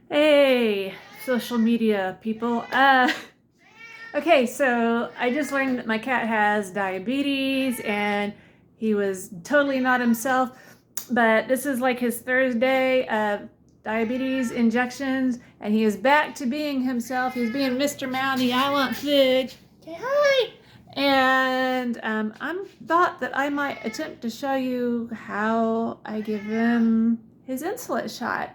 Hey, social media people. Okay, so I just learned that my cat has diabetes and he was totally not himself. But this is like his third day of diabetes injections and he is back to being himself. He's being Mr. Mounty. I want food. Say hi. And I'm thought that I might attempt to show you how I give him his insulin shot.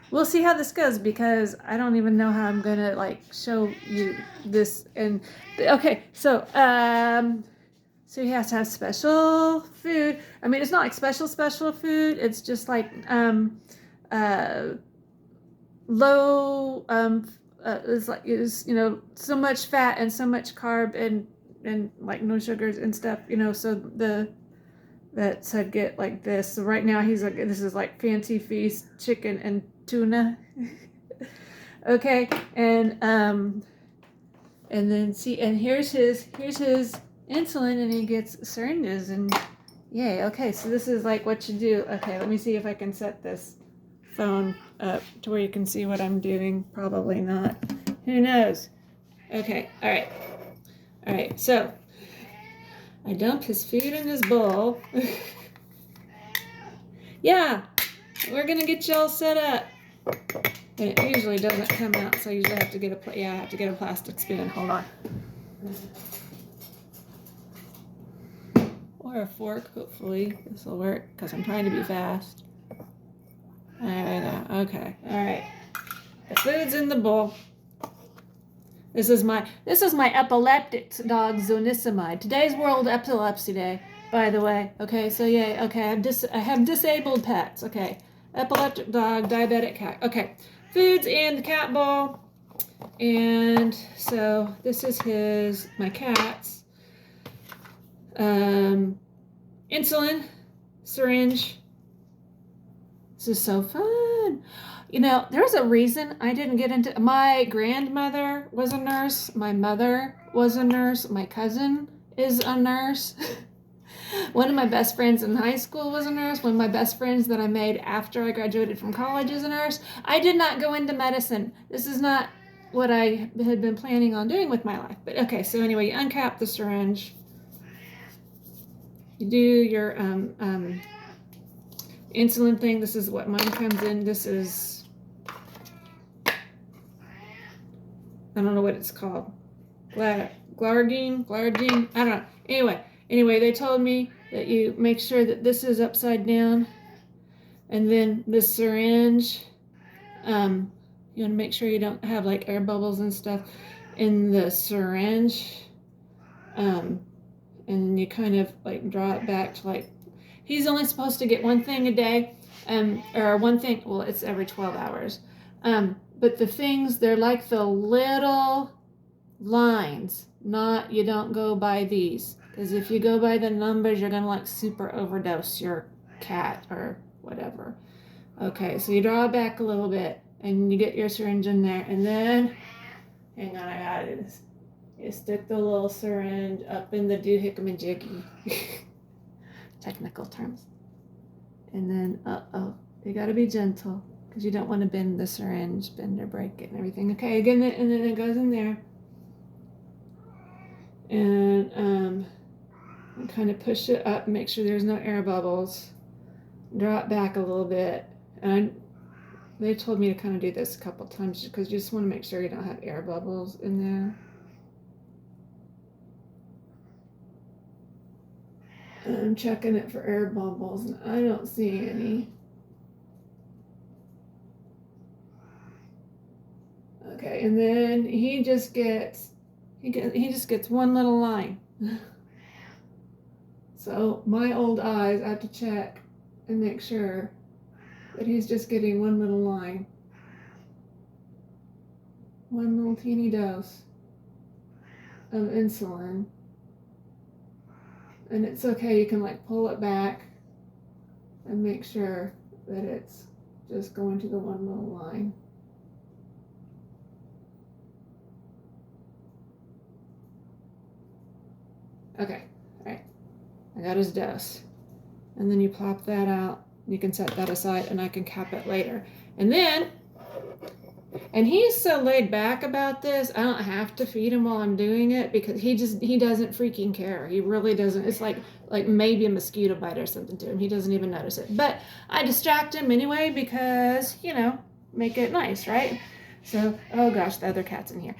We'll see how this goes because I don't even know how I'm gonna like show you this. And okay, so he has to have special food. I mean, it's not like special food. It's just like uh low it's like is so much fat and so much carb and like no sugars and stuff. So the vet said get like this. So right now he's like, this is like fancy feast chicken and tuna. Okay, and then see, and here's his insulin, and he gets syringes, and yay. Okay, so this is like what you do. Okay, let me see if I can set this phone up to where you can see what I'm doing. Probably not. Who knows? Okay, all right. So I dump his food in his bowl. Yeah, we're gonna get you all set up. And it usually doesn't come out, so I usually have to get I have to get a plastic spoon. Hold on. Or a fork, hopefully. This will work, because I'm trying to be fast. There we go. Okay. Alright. The food's in the bowl. This is my epileptic dog Zonisamide. Today's World Epilepsy Day, by the way. Okay, so yay. Okay, I have disabled pets. Okay. Epileptic dog, diabetic cat. Okay. Food's in the cat bowl. And so this is my cat's insulin syringe. This is so fun. There's a reason I didn't get into. My grandmother was a nurse. My mother was a nurse. My cousin is a nurse. One of my best friends in high school was a nurse. One of my best friends that I made after I graduated from college is a nurse. I did not go into medicine. This is not what I had been planning on doing with my life. But okay, so anyway, you uncap the syringe. You do your insulin thing. This is what mine comes in. This is, I don't know what it's called. Glargine, I don't know. Anyway, they told me that you make sure that this is upside down, and then this syringe, you want to make sure you don't have like air bubbles and stuff in the syringe, and you kind of like draw it back to like, he's only supposed to get one thing a day, or one thing, well, it's every 12 hours, but the things, they're like the little lines, not, you don't go by these, because if you go by the numbers, you're gonna like super overdose your cat or whatever. Okay, so you draw it back a little bit and you get your syringe in there, and then, hang on, I got it. You stick the little syringe up in the doohickey-majiggy. Technical terms. And then, you gotta be gentle, because you don't want to bend the syringe, bend or break it and everything. Okay, again, and then it goes in there. And kind of push it up, make sure there's no air bubbles. Draw it back a little bit. And they told me to kind of do this a couple times because you just want to make sure you don't have air bubbles in there. And I'm checking it for air bubbles, and I don't see any. Okay, and then he just gets one little line. So my old eyes, I have to check and make sure that he's just getting one little line. One little teeny dose of insulin. And it's okay, you can like pull it back and make sure that it's just going to the one little line. Okay, all right, I got his dose. And then you plop that out. You can set that aside and I can cap it later. And then And he's so laid back about this. I don't have to feed him while I'm doing it because he doesn't freaking care. He really doesn't. It's like maybe a mosquito bite or something to him. He doesn't even notice it. But I distract him anyway because, make it nice, right? So, oh gosh, the other cat's in here.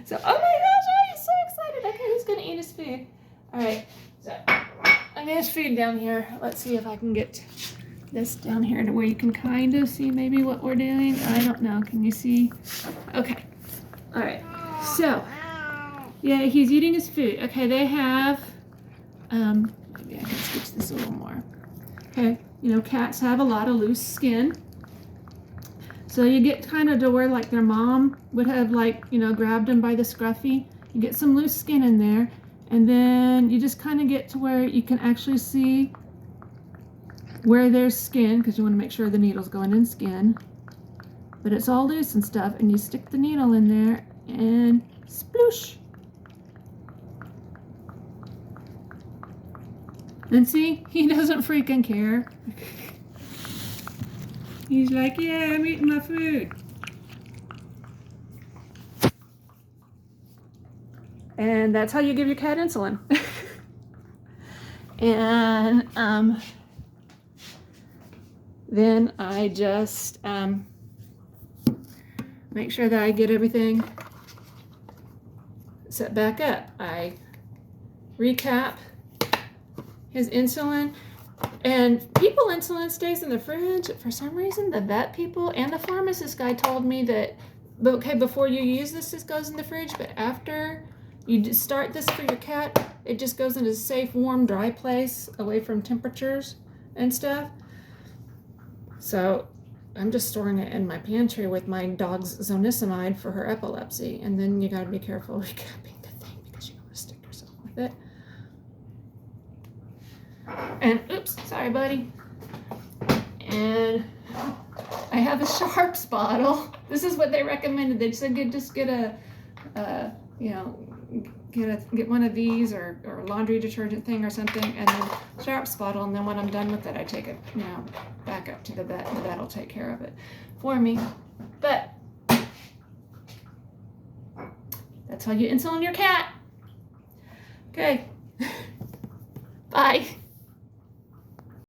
So, oh my gosh, I'm so excited. Okay, he's gonna eat his food. All right, so I'm gonna food down here. Let's see if I can get this down here to where you can kind of see maybe what we're doing. I don't know. Can you see? Okay. All right. So, yeah, he's eating his food. Okay, they have, maybe I can switch this a little more. Okay, cats have a lot of loose skin. So you get kind of to where like their mom would have grabbed them by the scruffy. You get some loose skin in there. And then you just kind of get to where you can actually see where there's skin, because you want to make sure the needle's going in skin, but it's all loose and stuff, and you stick the needle in there and sploosh. And see, he doesn't freaking care. He's like, yeah, I'm eating my food. And that's how you give your cat insulin. And then I just make sure that I get everything set back up. I recap his insulin. And insulin stays in the fridge. For some reason, the vet people and the pharmacist guy told me that, okay, before you use this, this goes in the fridge, but after you start this for your cat, it just goes into a safe, warm, dry place away from temperatures and stuff. So I'm just storing it in my pantry with my dog's zonisamide for her epilepsy. And then you got to be careful recapping the thing because you don't want to stick yourself with it. And oops, sorry, buddy. And I have a Sharps bottle. This is what they recommended. They said just get get one of these or a laundry detergent thing or something, and then Sharps bottle. And then when I'm done with it, I take it back up to the vet. The vet will take care of it for me. But that's how you insulin your cat. Okay. Bye.